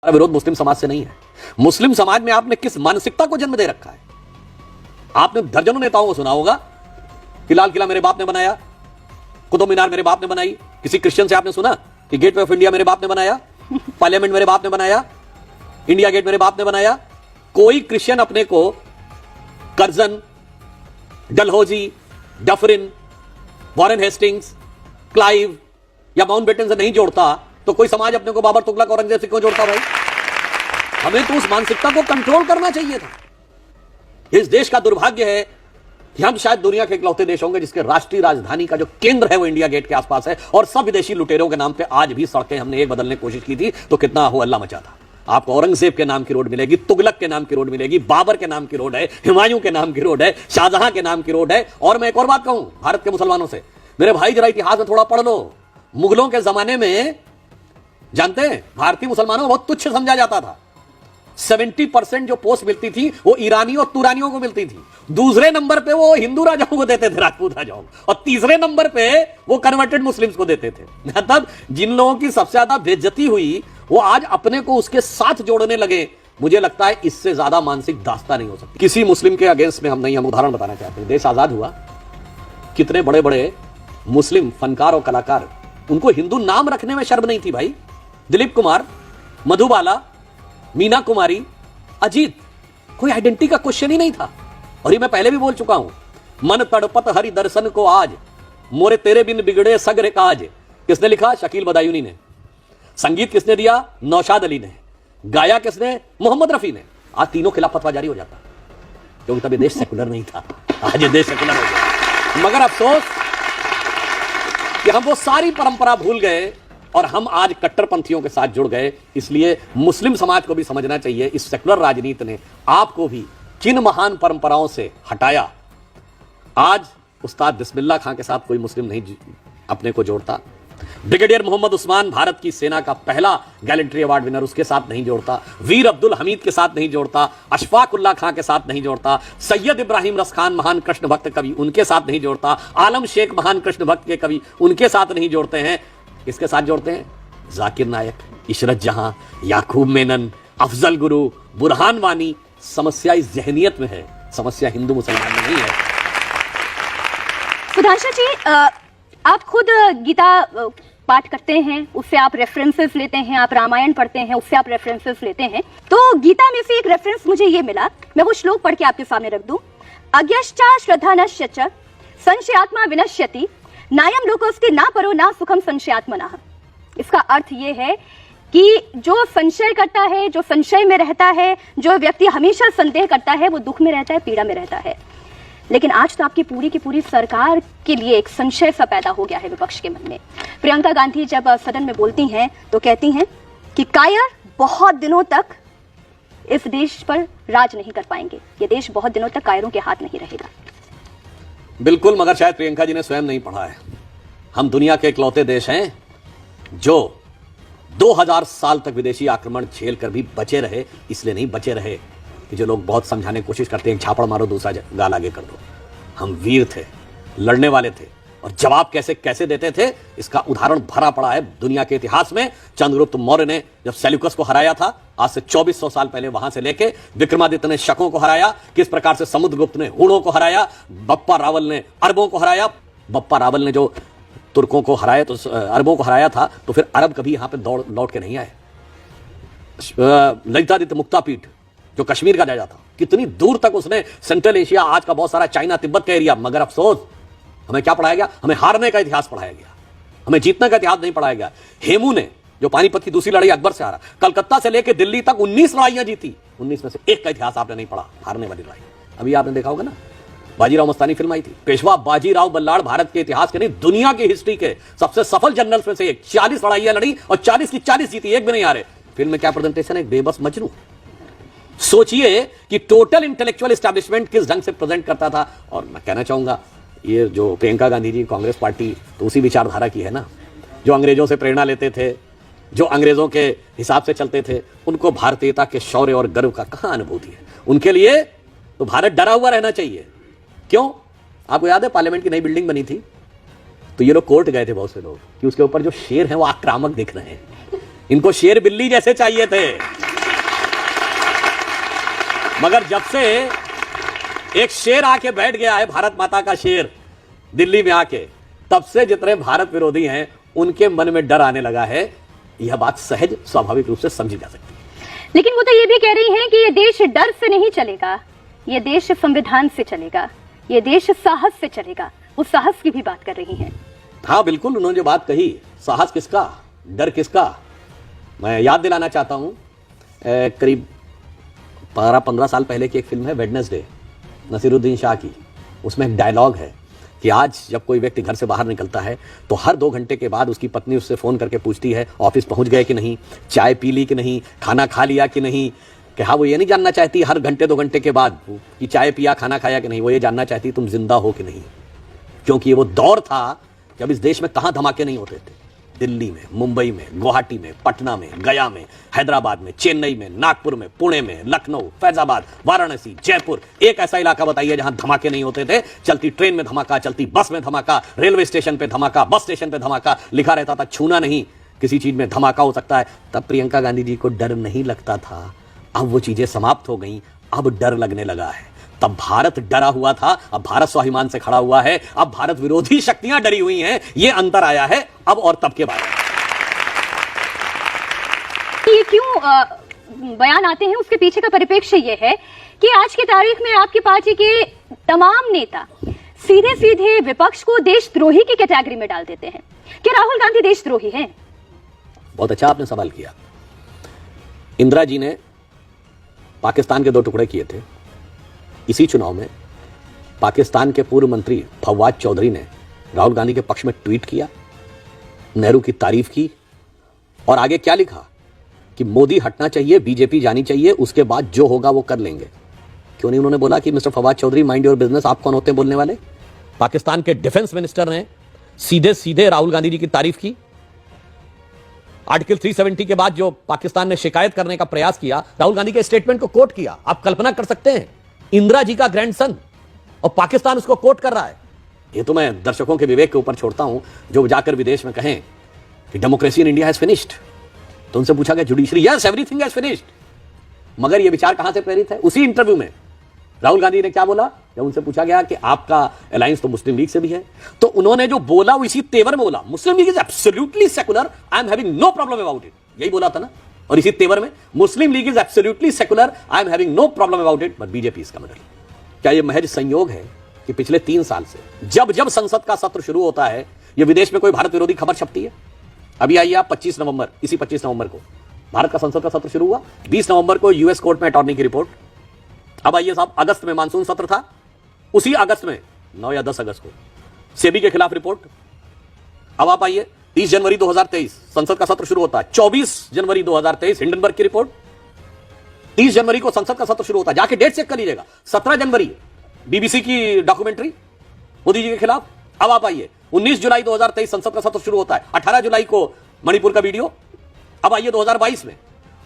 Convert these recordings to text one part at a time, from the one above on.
विरोध मुस्लिम समाज से नहीं है। मुस्लिम समाज में आपने किस मानसिकता को जन्म दे रखा है? आपने दर्जनों नेताओं को सुना होगा कि लाल किला मेरे बाप ने बनाया, कुतुब मीनार मेरे बाप ने बनाई। किसी क्रिश्चियन से आपने सुना कि गेटवे ऑफ इंडिया मेरे बाप ने बनाया, पार्लियामेंट मेरे बाप ने बनाया, इंडिया गेट मेरे बाप ने बनाया? कोई क्रिश्चियन अपने को Curzon, Dalhousie, Dufferin, Warren Hastings, Clive या माउंटबेटन से नहीं जोड़ता, तो कोई समाज अपने को बाबर, तुगलक, औरंगजेब से क्यों जोड़ता भाई? हमें तो उस मानसिकता को कंट्रोल करना चाहिए था। इस देश का दुर्भाग्य है कि हम शायद दुनिया के इकलौते देश होंगे जिसके राष्ट्रीय राजधानी का जो केंद्र है वो इंडिया गेट के आसपास है, और सब विदेशी लुटेरों के नाम पे आज भी सड़कें हमने एक बदलने की कोशिश की थी तो कितना हो अल्लाह मचा था। आपको औरंगजेब के नाम की रोड मिलेगी, तुगलक के नाम की रोड मिलेगी, बाबर के नाम की रोड है, हुमायूं के नाम की रोड है, शाहजहां के नाम की रोड है। और मैं एक और बात कहूं भारत के मुसलमानों से, मेरे भाई जरा इतिहास में थोड़ा पढ़ लो। मुगलों के जमाने में जानते हैं भारतीय मुसलमानों को बहुत तुच्छ समझा जाता था। 70% जो पोस्ट मिलती थी वो ईरानियों और तुरानियों को मिलती थी। दूसरे नंबर पे वो हिंदू राजाओं को देते थे, राजपूत राजाओं को, और तीसरे नंबर पे वो कन्वर्टेड मुस्लिम्स को देते थे। मतलब जिन लोगों की सबसे ज्यादा बेइज्जती हुई वो आज अपने को उसके साथ जोड़ने लगे। मुझे लगता है इससे ज्यादा मानसिक दास्ता नहीं हो सकती किसी मुस्लिम के अगेंस्ट में। हम नहीं, हम उदाहरण बताना चाहते हैं। देश आजाद हुआ, कितने बड़े बड़े मुस्लिम फनकार और कलाकार, उनको हिंदू नाम रखने में शर्म नहीं थी भाई। दिलीप कुमार, मधुबाला, मीना कुमारी, अजीत, कोई आइडेंटिटी का क्वेश्चन ही नहीं था। और ये मैं पहले भी बोल चुका हूं, मन तड़पत हरि दर्शन को आज, मोरे तेरे बिन बिगड़े सगरे काज। किसने लिखा? शकील बदायूनी ने। संगीत किसने दिया? नौशाद अली ने। गाया किसने? मोहम्मद रफी ने। आज तीनों खिलाफ फतवा जारी हो जाता, क्योंकि तभी देश सेकुलर नहीं था। आज ये देश सेकुलर हो गया। मगर अफसोस कि हम वो सारी परंपरा भूल गए और हम आज कट्टरपंथियों के साथ जुड़ गए। इसलिए मुस्लिम समाज को भी समझना चाहिए इस सेकुलर राजनीति ने आपको भी किन महान परंपराओं से हटाया। आज उस्ताद बिस्मिल्लाह खां के साथ कोई मुस्लिम नहीं अपने को जोड़ता। ब्रिगेडियर मोहम्मद उस्मान भारत की सेना का पहला गैलेंट्री अवार्ड विनर, उसके साथ नहीं जोड़ता। वीर अब्दुल हमीद के साथ नहीं जोड़ता। अशफाक उल्लाह खां के साथ नहीं जोड़ता। सैयद इब्राहिम रस खान महान कृष्ण भक्त कवि, उनके साथ नहीं जोड़ता। आलम शेख महान कृष्ण भक्त के कवि, उनके साथ नहीं जोड़ते हैं। किसके साथ जोड़ते हैं? जाकिर नायक, इशरत जहां, याकूब मेनन, अफजल गुरु, बुरहान वानी। समस्या इस जहनियत में है, समस्या हिंदू मुसलमान में नहीं है। सुधांशु जी, आप खुद गीता पाठ करते हैं, उससे आप रेफरेंसेस लेते हैं, आप रामायण पढ़ते हैं, उससे आप रेफरेंसेस लेते हैं। तो गीता में से एक रेफरेंस मुझे ये मिला, मैं वो श्लोक पढ़ के आपके सामने रख दूं। अज्ञश्चा श्रद्धानश्च च संशयात्मा विनश्यति नायम लोकोस्ति ना परो ना सुखम संशयात्मनः। इसका अर्थ ये है कि जो संशय करता है, जो संशय में रहता है, जो व्यक्ति हमेशा संदेह करता है, वो दुख में रहता है, पीड़ा में रहता है। लेकिन आज तो आपकी पूरी की पूरी सरकार के लिए एक संशय सा पैदा हो गया है विपक्ष के मन में। प्रियंका गांधी जब सदन में बोलती हैं तो कहती हैं कि कायर बहुत दिनों तक इस देश पर राज नहीं कर पाएंगे, ये देश बहुत दिनों तक कायरों के हाथ नहीं रहेगा। बिल्कुल, मगर शायद प्रियंका जी ने स्वयं नहीं पढ़ा है। हम दुनिया के इकलौते देश हैं जो 2000 साल तक विदेशी आक्रमण झेल कर भी बचे रहे। इसलिए नहीं बचे रहे कि जो लोग बहुत समझाने की कोशिश करते हैं, झापड़ मारो दूसरा गाल आगे कर दो। हम वीर थे, लड़ने वाले थे, और जवाब कैसे कैसे देते थे इसका उदाहरण भरा पड़ा है दुनिया के इतिहास में। चंद्रगुप्त मौर्य ने जब सेल्यूकस को हराया था आज से 2400 साल पहले, वहां से लेके विक्रमादित्य ने शकों को हराया, किस प्रकार से समुद्रगुप्त ने हूणों को हराया, बप्पा रावल ने अरबों को हराया। बप्पा रावल ने जो तुर्कों को हराया तो अरबों को हराया था, तो फिर अरब कभी यहां पे लौट के नहीं आए। ललितादित्य मुक्तापीठ जो कश्मीर का राजा था, कितनी दूर तक उसने सेंट्रल एशिया, आज का बहुत सारा चाइना, तिब्बत का एरिया। मगर अफसोस हमें क्या पढ़ाया गया? हमें हारने का इतिहास पढ़ाया गया, हमें जीतने का इतिहास नहीं पढ़ाया गया। हेमू ने जो पानीपत की दूसरी लड़ाई अकबर से हारा, कलकत्ता से लेकर दिल्ली तक 19 लड़ाइयां जीती, 19 में से एक का इतिहास आपने नहीं पढ़ा, हारने वाली लड़ाई। अभी आपने देखा होगा ना, बाजीराव मस्तानी फिल्म आई थी, पेशवा बाजीराव बल्लाड़ भारत के इतिहास के नहीं दुनिया की हिस्ट्री के सबसे सफल जनरल्स में से एक। 40 लड़ाइयां लड़ी और 40 की 40 जीती, एक भी नहीं हारे। फिल्म में क्या प्रेजेंटेशन है? बेबस मजनू। सोचिए कि टोटल इंटेलेक्चुअल एस्टैब्लिशमेंट किस ढंग से प्रेजेंट करता था। और मैं कहना चाहूंगा ये जो प्रियंका गांधी जी, कांग्रेस पार्टी तो उसी विचारधारा की है ना, जो अंग्रेजों से प्रेरणा लेते थे, जो अंग्रेजों के हिसाब से चलते थे। उनको भारतीयता के शौर्य और गर्व का कहां अनुभूति है? उनके लिए तो भारत डरा हुआ रहना चाहिए। क्यों? आपको याद है पार्लियामेंट की नई बिल्डिंग बनी थी तो ये लोग कोर्ट गए थे बहुत से लोग कि उसके ऊपर जो शेर हैं वो आक्रामक दिख रहे हैं। इनको शेर बिल्ली जैसे चाहिए थे, मगर जब से एक शेर आके बैठ गया है, भारत माता का शेर दिल्ली में आके, तब से जितने भारत विरोधी हैं उनके मन में डर आने लगा है। यह बात सहज स्वाभाविक रूप से समझी जा सकती है। लेकिन वो तो ये भी कह रही हैं कि ये देश डर से नहीं चलेगा, ये देश संविधान से चलेगा, ये देश साहस से चलेगा। वो साहस की भी बात कर रही हैं। हाँ बिल्कुल, उन्होंने जो बात कही, साहस किसका, डर किसका। मैं याद दिलाना चाहता हूं, करीब 12-15 साल पहले की एक फिल्म है वेडनेसडे, नसीरुद्दीन शाह की। उसमें एक डायलॉग है कि आज जब कोई व्यक्ति घर से बाहर निकलता है तो हर 2 घंटे के बाद उसकी पत्नी उससे फोन करके पूछती है ऑफिस पहुंच गए कि नहीं, चाय पी ली कि नहीं, खाना खा लिया कि नहीं। कि हाँ, वो ये नहीं जानना चाहती हर घंटे 2 घंटे के बाद कि चाय पिया, खाना खाया कि नहीं। वो ये जानना चाहती तुम जिंदा हो कि नहीं, क्योंकि ये वो दौर था जब इस देश में कहां धमाके नहीं होते थे। दिल्ली में, मुंबई में, गुवाहाटी में, पटना में, गया में, हैदराबाद में, चेन्नई में, नागपुर में, पुणे में, लखनऊ, फैजाबाद, वाराणसी, जयपुर। एक ऐसा इलाका बताइए जहां धमाके नहीं होते थे। चलती ट्रेन में धमाका, चलती बस में धमाका, रेलवे स्टेशन पे धमाका, बस स्टेशन पे धमाका, लिखा रहता था छूना नहीं, किसी चीज में धमाका हो सकता है। तब प्रियंका गांधी जी को डर नहीं लगता था। अब वो चीजें समाप्त हो गई, अब डर लगने लगा है। तब भारत डरा हुआ था, अब भारत स्वाभिमान से खड़ा हुआ है। अब भारत विरोधी शक्तियां डरी हुई हैं। ये अंतर आया है अब और तब के बाद। ये क्यों बयान आते हैं, उसके पीछे का परिप्रेक्ष्य ये है कि आज की तारीख में आपकी पार्टी के तमाम नेता सीधे सीधे विपक्ष को देशद्रोही की कैटेगरी में डाल देते हैं। क्या राहुल गांधी देशद्रोही हैं? बहुत अच्छा आपने सवाल किया। इंदिरा जी ने पाकिस्तान के 2 टुकड़े किए थे। इसी चुनाव में पाकिस्तान के पूर्व मंत्री फवाद चौधरी ने राहुल गांधी के पक्ष में ट्वीट किया, नेहरू की तारीफ की और आगे क्या लिखा कि मोदी हटना चाहिए, बीजेपी जानी चाहिए, उसके बाद जो होगा वो कर लेंगे। क्यों नहीं उन्होंने बोला कि mister Fawad Chaudhry mind your business, आप कौन होते हैं बोलने वाले। पाकिस्तान के डिफेंस मिनिस्टर ने सीधे सीधे राहुल गांधी जी की तारीफ की। आर्टिकल 370 के बाद जो पाकिस्तान ने शिकायत करने का प्रयास किया, राहुल गांधी के स्टेटमेंट को कोट किया। आप कल्पना कर सकते हैं, इंदिरा जी का ग्रैंडसन और पाकिस्तान उसको कोट कर रहा है। ये तो मैं दर्शकों के विवेक के ऊपर छोड़ता हूं, जो जाकर विदेश में कहें कि democracy in India has finished. तो उनसे पूछा गया judiciary, yes everything has finished. मगर ये विचार कहां से प्रेरित है? उसी इंटरव्यू में राहुल गांधी ने क्या बोला, जब उनसे पूछा गया कि आपका अलायंस तो मुस्लिम लीग से भी है, तो उन्होंने जो बोला वो इसी तेवर में बोला, Muslim League is absolutely secular, I am having no problem about it. यही बोला था ना। और इसी तेवर में Muslim League is absolutely secular, I am having no problem about it, but BJP is committed. क्या यह महज संयोग है कि पिछले 3 साल से जब जब संसद का सत्र शुरू होता है, यह विदेश में कोई भारत विरोधी खबर छपती है? अभी आइए आप 25 नवंबर, इसी 25 नवंबर को भारत का संसद का सत्र शुरू हुआ। 20 नवंबर को यूएस कोर्ट में अटॉर्नी की रिपोर्ट। अब आइए साहब, अगस्त में मानसून सत्र था, उसी अगस्त में 9 या 10 अगस्त को सेबी के खिलाफ रिपोर्ट। अब आप आइए 30 जनवरी 2023 संसद का सत्र शुरू होता है। 24 जनवरी 2023 हिंडनबर्ग की रिपोर्ट। 30 जनवरी को संसद का सत्र शुरू होता है, जाके डेट चेक कर लीजिएगा। 17 जनवरी बीबीसी की डॉक्यूमेंट्री मोदी जी के खिलाफ। अब आप आइए 19 जुलाई 2023 संसद का सत्र शुरू होता है। 18 जुलाई को मणिपुर का वीडियो। अब आइए 2022 में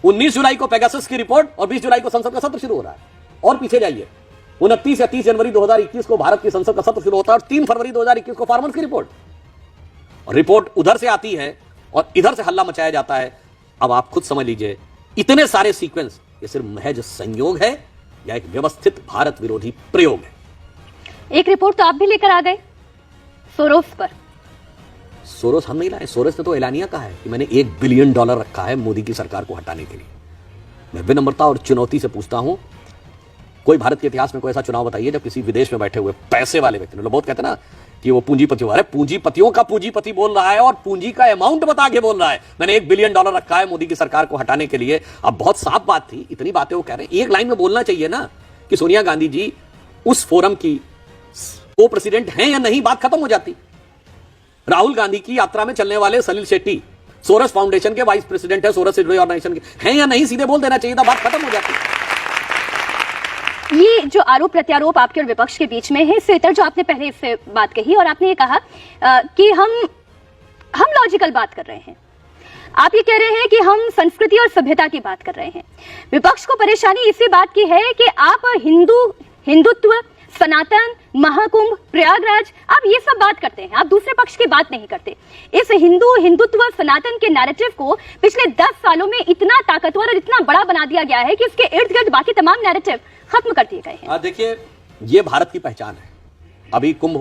19 जुलाई को पेगासस की रिपोर्ट और 20 जुलाई को संसद का सत्र शुरू हो रहा है। और पीछे जाइए 29 या 30 जनवरी 2021 को भारत की संसद का सत्र शुरू होता है और 3 फरवरी 2021 को फार्मर्स की रिपोर्ट। और रिपोर्ट उधर से आती है और इधर से हल्ला मचाया जाता है। अब आप खुद समझ लीजिए, इतने सारे सीक्वेंस ये सिर्फ महज संयोग है या एक व्यवस्थित भारत विरोधी प्रयोग है? एक रिपोर्ट तो आप भी लेकर आ गए सोरोस पर। सोरोस हम नहीं लाए, सोरोस ने तो एलानिया कहा है कि मैंने $1 बिलियन रखा है मोदी की सरकार को हटाने के लिए। मैं विनम्रता और चुनौती से पूछता हूं, कोई भारत के इतिहास में कोई ऐसा चुनाव बताइए जब किसी विदेश में बैठे हुए पैसे वाले व्यक्ति ने, लोग बहुत कहते हैं ना कि वो पूंजीपतियों, अरे पूंजीपतियों का पूंजीपति बोल रहा है और पूंजी का अमाउंट बता के बोल रहा है मैंने $1 बिलियन रखा है मोदी की सरकार को हटाने के लिए। अब बहुत साफ बात थी, इतनी बातें वो कह रहे हैं, एक लाइन में बोलना चाहिए ना कि सोनिया गांधी जी उस फोरम की को प्रेसिडेंट हैं या नहीं, बात खत्म हो जाती। राहुल गांधी की यात्रा में चलने वाले सलील शेट्टी सोरस फाउंडेशन के वाइस प्रेसिडेंट है, सोरस ऑर्गेनाइजेशन के हैं या नहीं, सीधे बोल देना चाहिए था, बात खत्म हो जाती। ये जो आरोप प्रत्यारोप आपके और विपक्ष के बीच में है, इससे इतर जो आपने पहले इससे बात कही और आपने ये कहा कि हम लॉजिकल बात कर रहे हैं। आप ये कह रहे हैं कि हम संस्कृति और सभ्यता की बात कर रहे हैं। विपक्ष को परेशानी इसी बात की है कि आप हिंदुत्व, सनातन, महाकुंभ, प्रयागराज, आप ये सब बात करते हैं, आप दूसरे पक्ष की बात नहीं करते। इस हिंदुत्व सनातन के नैरेटिव को पिछले 10 सालों में इतना ताकतवर और इतना बड़ा बना दिया गया है कि उसके इर्द गिर्द बाकी तमाम नैरेटिव खत्म कर दिए गए हैं। देखिए, ये भारत की पहचान है। अभी कुंभ